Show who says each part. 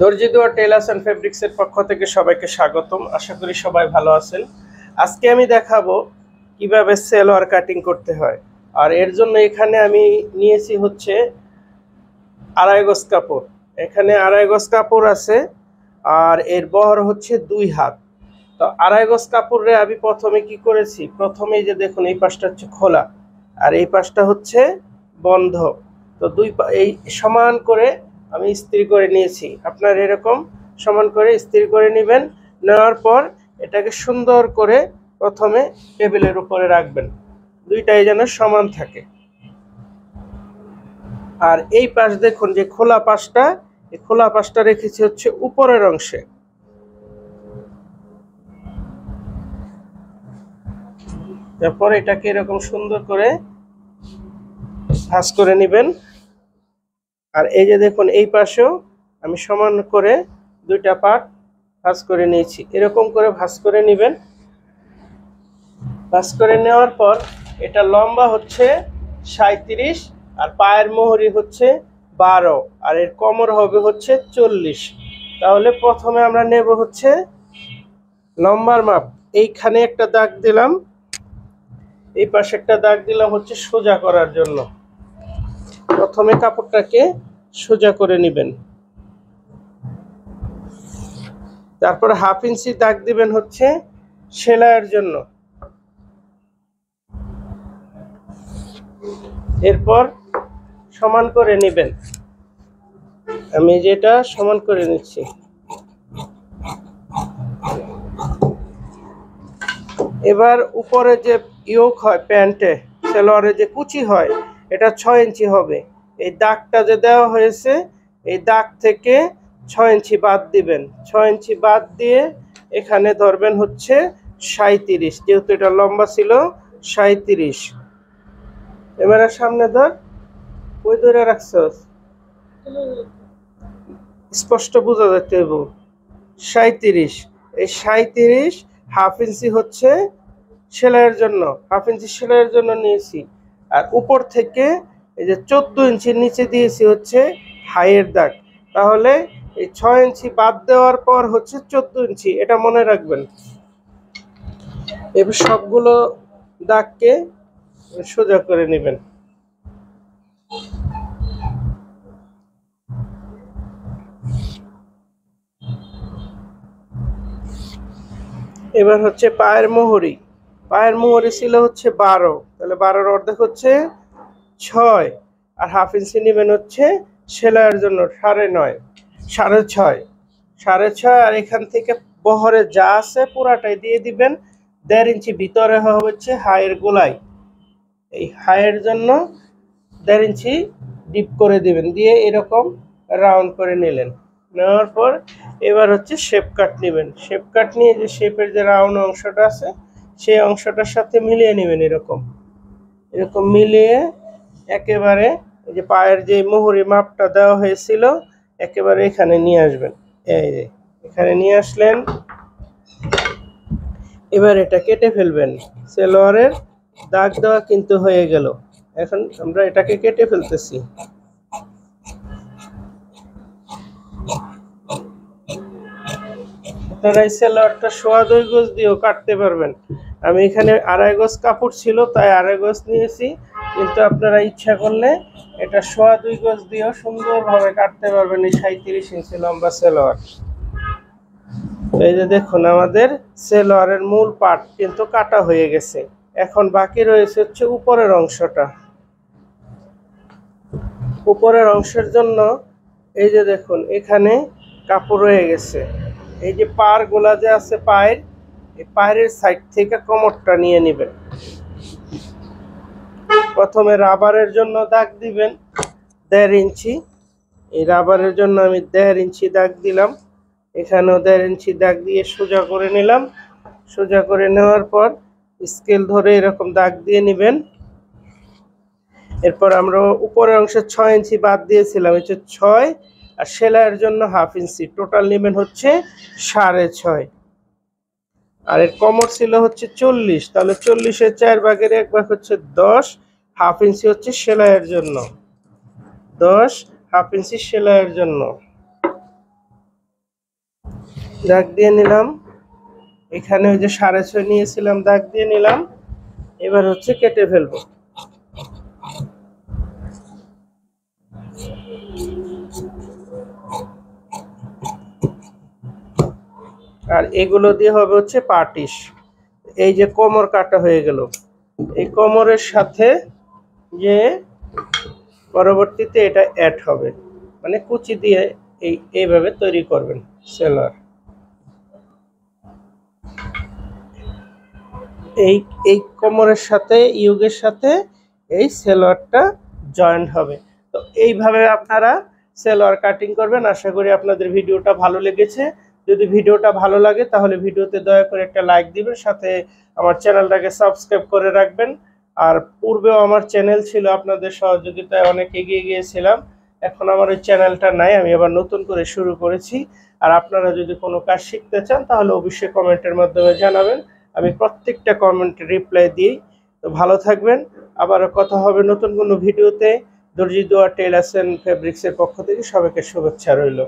Speaker 1: দর্জি দোয়া tailors and ফেব্রিক্সের পক্ষ থেকে সবাইকে স্বাগতম। আশা করি সবাই ভালো আছেন। আজকে আমি দেখাবো কিভাবে সালোয়ার কাটিং করতে হয়। আর এর জন্য এখানে আমি নিয়েছি হচ্ছে আড়াই গজ কাপড়। এখানে আড়াই গজ কাপড় আছে আর এর বহর হচ্ছে 2 হাত। তো আড়াই গজ কাপড়ে আমি প্রথমে কি করেছি, প্রথমেই যে দেখুন এই পাশটা হচ্ছে খোলা আর এই পাশটা হচ্ছে বন্ধ। তো এই সমান করে আমি ইস্ত্রি করে নিয়েছি। আপনার এরকম সমান করে ইস্ত্রি করে নেবেন। নেওয়ার পর এটাকে সুন্দর করে প্রথমে টেবিলের উপরে রাখবেন, দুইটাই যেন সমান থাকে। আর এই পাশ দেখুন যে খোলা পাশটা, এই খোলা পাশটা রেখেছি হচ্ছে উপরের অংশে। তারপর এটাকে এরকম সুন্দর করে ভাঁজ করে নেবেন। আর এই যে দেখুন এই পাশেও আমি সমান করে দুইটা পার্ট ভাঁজ করে নিয়েছি। এরকম করে ভাঁজ করে নেবেন। ভাঁজ করে নেওয়ার পর এটা লম্বা হচ্ছে 37 আর পায়ের মোহরি হচ্ছে 12 আর এর কোমর হবে হচ্ছে 40। তাহলে প্রথমে আমরা নেব হচ্ছে লম্বার মাপ। এইখানে একটা দাগ দিলাম, এই পাশে একটা দাগ দিলাম হচ্ছে সোজা করার জন্য। প্রথমে কাপড়টাকে সোজা করে নেবেন, তারপর 1/2 ইঞ্চি দাগ দিবেন হচ্ছে সেলাইয়ের জন্য। এরপর সমান করে নেবেন। আমি যেটা সমান করে নিচ্ছি। এবার উপরে যে ইয়োক হয় প্যান্টে, সালোয়ারে যে কুচি হয়, এটা 6 ইঞ্চি হবে। এই দাগটা যে দেওয়া হয়েছে, এই দাগ থেকে 6 ইঞ্চি বাদ দিবেন। 6 ইঞ্চি বাদ দিয়ে এখানে ধরবেন হচ্ছে 37, যেহেতু এটা লম্বা ছিল 37। এবারে সামনে ধর, ওই ধরে রাখছস, স্পষ্ট বোঝা যাচ্ছে। 37, এই 37 1/2 ইঞ্চি হচ্ছে সেলাইয়ের জন্য, 1/2 ইঞ্চি সেলাইয়ের জন্য নিয়েছি। আর উপর থেকে এই যে 14 ইঞ্চির নিচে দিয়েছি হচ্ছে হাইয়ের দাগ। তাহলে এই 6 ইঞ্চি বাদ দেওয়ার পর হচ্ছে 14 ইঞ্চি, এটা মনে রাখবেন। এবার সবগুলো দাগকে সোজা করে নেবেন। এবার হচ্ছে পায়ের মোহরি। পায়ের মোহরি ছিল হচ্ছে 12, তাহলে 12-এর অর্ধেক হচ্ছে 6 আর 1/2 ইঞ্চি নেবেন হচ্ছে সেলাইয়ের জন্য 9.5, 6.5, 6.5। আর এখান থেকে বহরে যা আছে পুরাটাই দিয়ে দিবেন। 1.5 ইঞ্চি ভিতরে হচ্ছে হাইয়ের গোলাই, এই হাইয়ের জন্য 1.5 ইঞ্চি ডিপ করে দিবেন, দিয়ে এরকম রাউন্ড করে নিলেন। নেওয়ার পর এবার হচ্ছে শেপ কাট নেবেন। শেপ কাট নিয়ে যে শেপের যে রাউন্ড অংশটা আছে, সেই অংশটার সাথে মিলিয়ে নেবেন। এরকম এরকম মিলিয়ে একেবারে এই যে পায়ের যে মোহরি মাপটা দেওয়া হয়েছিল একেবারে এখানে নিয়ে আসবেন। এই যে এখানে নিয়ে আসলেন। এবার এটা কেটে ফেলবেন। সালোয়ারের দাগ দেওয়া কিন্তু হয়ে গেল। এখন আমরা এটাকে কেটে ফেলতেছি। আপনারা এই সালোয়ারটা 1.25 গজ দিয়েও কাটতে পারবেন। আমি এখানে আড়াই গজ কাপড় ছিল তাই আড়াই গজ নিয়েছি, কিন্তু আপনারা ইচ্ছা করলে এটা 1.25 গজ দিয়েও সুন্দরভাবে কাটতে পারবেন এই 37 ইঞ্চি লম্বা সালোয়ার। এই যে দেখুন আমাদের সালোয়ারের মূল পার্ট কিন্তু কাটা হয়ে গেছে। এখন বাকি রয়েছে হচ্ছে উপরের অংশটা। উপরের অংশের জন্য এই যে দেখুন এখানে কাপড় রয়ে গেছে। এই যে পাড়গুলা যে আছে পায়ের, এই পায়ের সাইড থেকে কোমরটা নিয়ে নেবেন। প্রথমে রাবারের জন্য দাগ দিবেন 1.5 ইঞ্চি। এই রাবারের জন্য আমি 1.5 ইঞ্চি দাগ দিলাম। এখানেও 1.5 ইঞ্চি দাগ দিয়ে সোজা করে নিলাম। সোজা করে নেওয়ার পর স্কেল ধরে এরকম দাগ দিয়ে নেবেন। এরপর আমরা উপরের অংশে 6 ইঞ্চি বাদ দিয়েছিলাম, হচ্ছে 6 আর সেলাইয়ের জন্য 1/2 ইঞ্চি, টোটাল নেবেন হচ্ছে 6.5। আর এর কোমর ছিল হচ্ছে 40, তাহলে 40-এর 4 ভাগের 1 ভাগ হচ্ছে 10। 1/2 ইঞ্চি হচ্ছে সেলাইয়ের জন্য, 10 1/2 ইঞ্চি সেলাইয়ের জন্য। দাগ দিয়ে নিলাম। এখানে ওই যে 6.5 নিয়েছিলাম, দাগ দিয়ে নিলাম। এবার হচ্ছে কেটে ফেলবো। আর এগুলো দিয়ে হবে হচ্ছে পাটিশ। এই যে কোমর কাটা হয়ে গেল, এই কোমরের সাথে যে পরবর্তীতে এটা অ্যাড হবে, মানে কুচি দিয়ে এইভাবে তৈরি করবেন সেলোয়ার। এই এই কোমরের সাথে ইউগের সাথে এই সেলোয়ারটা জয়েন্ট হবে। তো এইভাবে আপনারা সেলোয়ার কাটিং করবেন। আশা করি আপনাদের ভিডিওটা ভালো লেগেছে। যদি ভিডিওটা ভালো লাগে তাহলে ভিডিওতে দয়া করে একটা লাইক দিবেন, সাথে আমার চ্যানেলটাকে সাবস্ক্রাইব করে রাখবেন। আর পূর্বেও আমার চ্যানেল ছিল, আপনাদের সহযোগিতায় অনেক এগিয়ে গিয়েছিলাম। এখন আমার ওই চ্যানেলটা নাই, আমি আবার নতুন করে শুরু করেছি। আর আপনারা যদি কোনো কাজ শিখতে চান তাহলে অবশ্যই কমেন্টের মাধ্যমে জানাবেন, আমি প্রত্যেকটা কমেন্টে রিপ্লাই দিই। তো ভালো থাকবেন, আবারও কথা হবে নতুন কোনো ভিডিওতে। দর্জি দোয়া টেইলার্স এন্ড ফেব্রিক্সের পক্ষ থেকে সবাইকে শুভেচ্ছা রইল।